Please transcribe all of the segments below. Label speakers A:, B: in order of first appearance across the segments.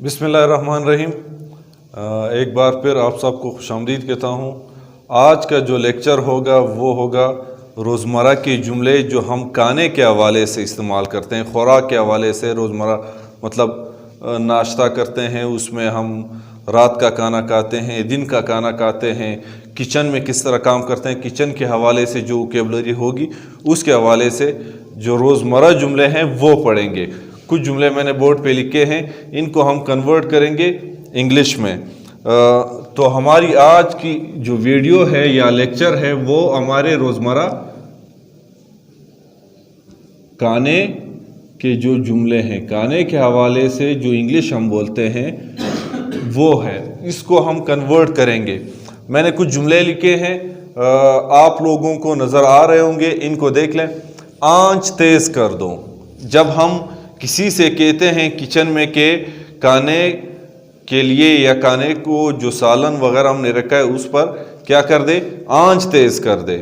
A: बिस्मिल्लाहिर्रहमानिर्रहीम। एक बार फिर आप सबको खुशामदीद कहता हूँ। आज का जो लेक्चर होगा वो होगा रोज़मर्रा के जुमले जो हम खाने के हवाले से इस्तेमाल करते हैं, खुराक के हवाले से। रोज़मर्रा मतलब नाश्ता करते हैं, उसमें हम रात का खाना खाते हैं, दिन का खाना खाते हैं, किचन में किस तरह काम करते हैं, किचन के हवाले से जो वोकैबुलरी होगी उसके हवाले से जो रोज़मर्रा जुमले हैं वो पढ़ेंगे। कुछ जुमले मैंने बोर्ड पे लिखे हैं, इनको हम कन्वर्ट करेंगे इंग्लिश में। तो हमारी आज की जो वीडियो है या लेक्चर है वो हमारे रोज़मर्रा खाने के जो जुमले हैं, खाने के हवाले से जो इंग्लिश हम बोलते हैं वो है, इसको हम कन्वर्ट करेंगे। मैंने कुछ जुमले लिखे हैं, आप लोगों को नज़र आ रहे होंगे, इनको देख लें। आंच तेज़ कर दो। जब हम किसी से कहते हैं किचन में के खाने के लिए या खाने को जो सालन वगैरह हमने रखा है उस पर क्या कर दे, आंच तेज़ कर दे,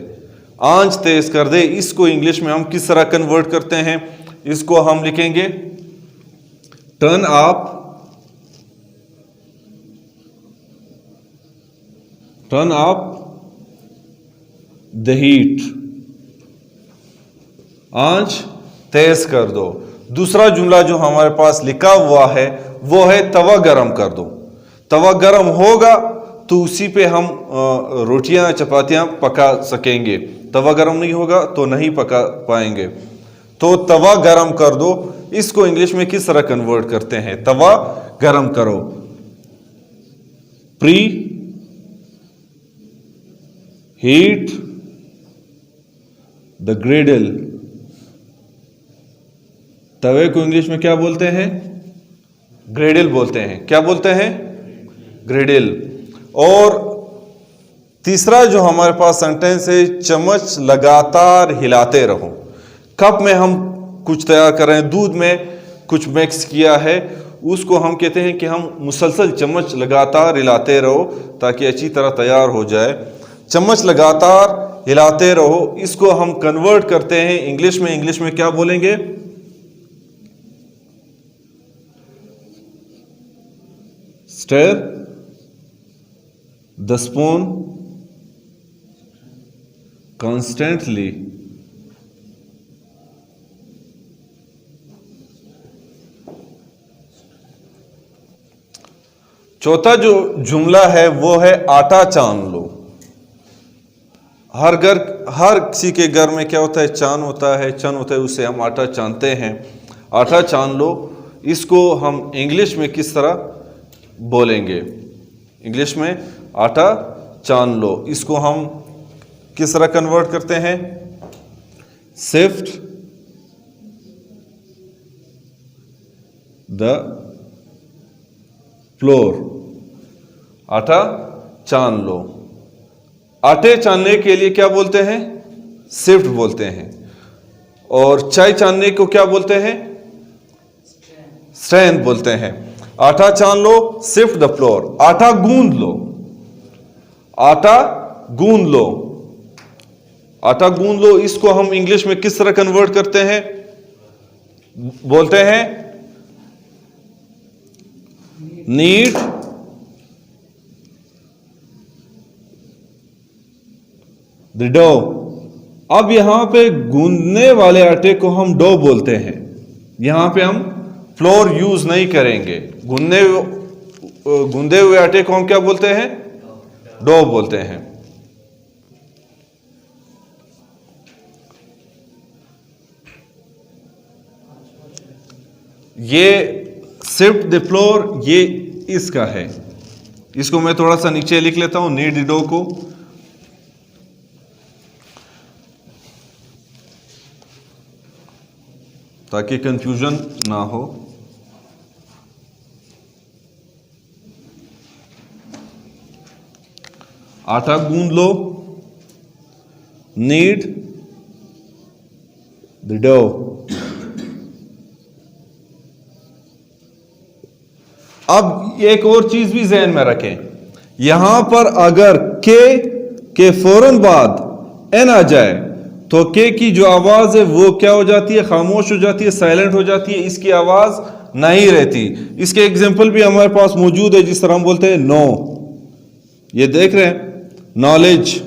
A: आंच तेज़ कर दे। इसको इंग्लिश में हम किस तरह कन्वर्ट करते हैं, इसको हम लिखेंगे turn up, turn up the heat, आंच तेज कर दो। दूसरा जुमला जो हमारे पास लिखा हुआ है वो है तवा गरम कर दो। तवा गरम होगा तो उसी पे हम रोटियां चपातियां पका सकेंगे, तवा गरम नहीं होगा तो नहीं पका पाएंगे। तो तवा गरम कर दो, इसको इंग्लिश में किस तरह कन्वर्ट करते हैं, तवा गरम करो। प्री हीट द ग्रिडल, तवे को इंग्लिश में क्या बोलते हैं, ग्रिडल बोलते हैं। क्या बोलते हैं, ग्रिडल। और तीसरा जो हमारे पास सेंटेंस है, चम्मच लगातार हिलाते रहो। कप में हम कुछ तैयार कर रहे हैं, दूध में कुछ मिक्स किया है, उसको हम कहते हैं कि हम मुसलसल चम्मच लगातार हिलाते रहो ताकि अच्छी तरह तैयार हो जाए। चम्मच लगातार हिलाते रहो, इसको हम कन्वर्ट करते हैं इंग्लिश में। इंग्लिश में क्या बोलेंगे, stir the spoon constantly, चौथा जो जुमला है वो है आटा छान लो। हर किसी के घर में क्या होता है, चान होता है, चन होता है, उससे हम आटा छानते हैं। आटा छान लो, इसको हम इंग्लिश में किस तरह बोलेंगे, इंग्लिश में आटा छान लो, इसको हम किस तरह कन्वर्ट करते हैं, सिफ्ट द फ्लोर, आटा छान लो। आटे छानने के लिए क्या बोलते हैं, सिफ्ट बोलते हैं। और चाय छानने को क्या बोलते हैं, स्ट्रेंथ बोलते हैं। आटा छान लो, सिफ्ट द फ्लोर, आटा गूंद लो, आटा गूंद लो, आटा गूंद लो। इसको हम इंग्लिश में किस तरह कन्वर्ट करते हैं, बोलते हैं नीड द डो। अब यहां पे गूंदने वाले आटे को हम डो बोलते हैं, यहां पे हम फ्लोर यूज नहीं करेंगे। गूंदे हुए आटे को हम क्या बोलते हैं, डो बोलते हैं। ये सिफ्ट द फ्लोर, ये इसका है, इसको मैं थोड़ा सा नीचे लिख लेता हूं, नीड डो को। ताकि कंफ्यूजन ना हो। आटा गूंद लो, नीड द डो। अब एक और चीज भी ज़हन में रखें, यहां पर अगर के फौरन बाद एन आ जाए तो के की जो आवाज है वो क्या हो जाती है, खामोश हो जाती है, साइलेंट हो जाती है, इसकी आवाज नहीं रहती। इसके एग्जाम्पल भी हमारे पास मौजूद है, जिस तरह हम बोलते हैं नो, ये देख रहे हैं, नॉलेज।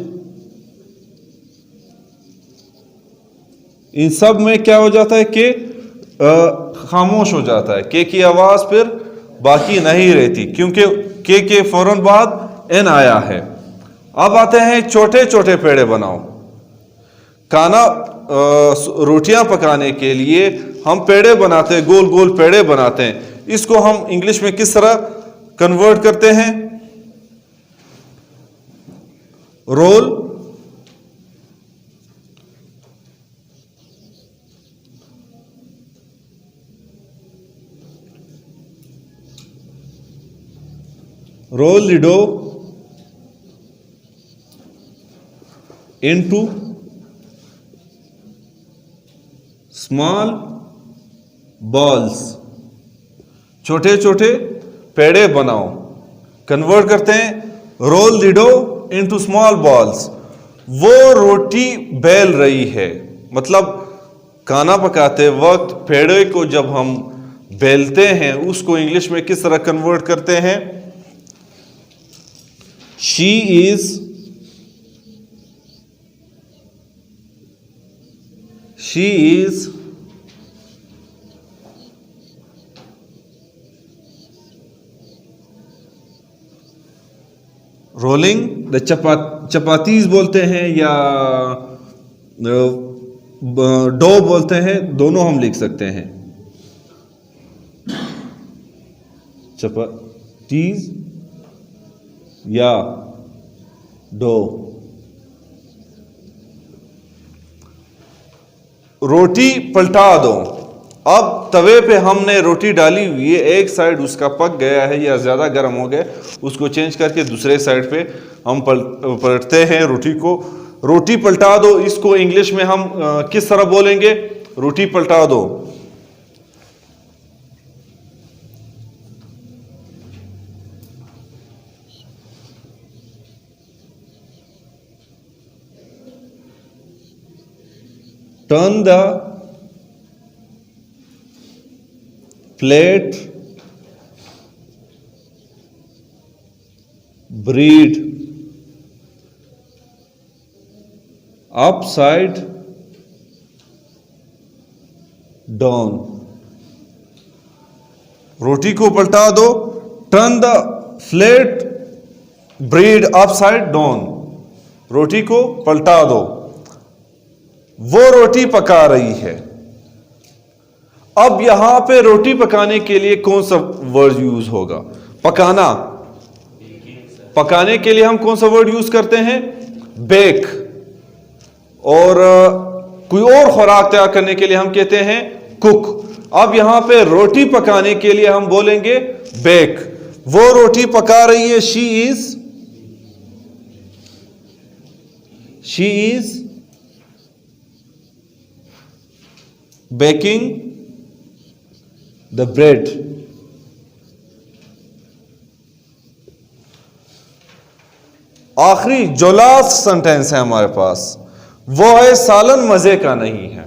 A: इन सब में क्या हो जाता है कि खामोश हो जाता है, के की आवाज फिर बाकी नहीं रहती, क्योंकि के फौरन बाद एन आया है। अब आते हैं छोटे छोटे पेड़े बनाओ। खाना रोटियां पकाने के लिए हम पेड़े बनाते हैं, गोल गोल पेड़े बनाते हैं। इसको हम इंग्लिश में किस तरह कन्वर्ट करते हैं? Roll, roll the dough into small balls। छोटे छोटे पेड़े बनाओ, कन्वर्ट करते हैं roll the dough into small balls. वो रोटी बेल रही है, मतलब खाना पकाते वक्त पेड़े को जब हम बेलते हैं उसको इंग्लिश में किस तरह कन्वर्ट करते हैं? She is rolling the chapatis बोलते हैं या डो बोलते हैं, दोनों हम लिख सकते हैं। चपातीज या डो। रोटी पलटा दो। अब तवे पे हमने रोटी डाली हुई है, एक साइड उसका पक गया है या ज्यादा गर्म हो गया, उसको चेंज करके दूसरे साइड पे हम पलटते हैं रोटी को। रोटी पलटा दो, इसको इंग्लिश में हम किस तरह बोलेंगे? रोटी पलटा दो। Turn the plate, bread upside down। रोटी को पलटा दो, turn the flat bread upside down. रोटी को पलटा दो। वो रोटी पका रही है। अब यहां पे रोटी पकाने के लिए कौन सा वर्ड यूज होगा? पकाना। पकाने के लिए हम कौन सा वर्ड यूज करते हैं? बेक। और कोई और खुराक तैयार करने के लिए हम कहते हैं कुक। अब यहां पे रोटी पकाने के लिए हम बोलेंगे बेक। वो रोटी पका रही है, she is baking the bread. आखिरी जो लास्ट सेंटेंस है हमारे पास वो है सालन मजे का नहीं है।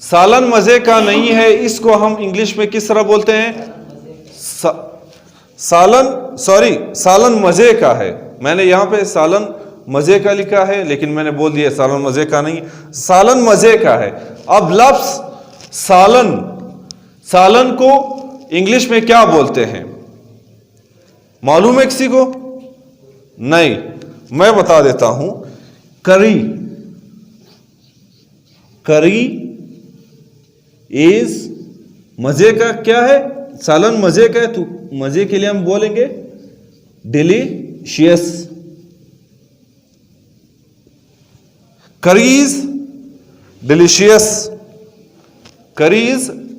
A: सालन मजे का नहीं है, इसको हम इंग्लिश में किस तरह बोलते हैं? सालन मजे का है। मैंने यहां पे सालन मजे का लिखा है, लेकिन मैंने बोल दिया सालन मजे का नहीं, सालन मजे का है। अब लफ्ज सालन को इंग्लिश में क्या बोलते हैं? मालूम है किसी को? नहीं, मैं बता देता हूं। करी इज मजे का क्या है? सालन मजे का है, तो मजे के लिए हम बोलेंगे डिलीशियस। करी इज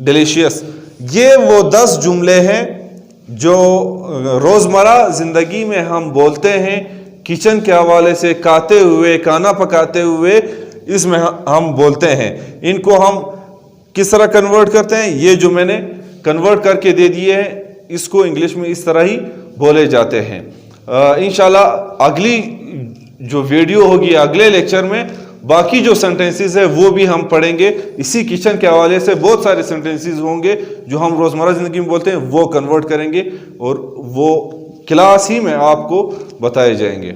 A: डिलीशियस। ये वो 10 जुमले हैं जो रोजमर्रा जिंदगी में हम बोलते हैं, किचन के हवाले से, खाते हुए, खाना पकाते हुए, इसमें हम बोलते हैं। इनको हम किस तरह कन्वर्ट करते हैं? ये जो मैंने कन्वर्ट करके दे दिए हैं, इसको इंग्लिश में इस तरह ही बोले जाते हैं। इंशाल्लाह अगली जो वीडियो होगी, अगले लेक्चर में बाकी जो सेंटेंसेस है वो भी हम पढ़ेंगे। इसी किचन के हवाले से बहुत सारे सेंटेंसेस होंगे जो हम रोज़मर्रा ज़िंदगी में बोलते हैं, वो कन्वर्ट करेंगे और वो क्लास ही में आपको बताए जाएंगे।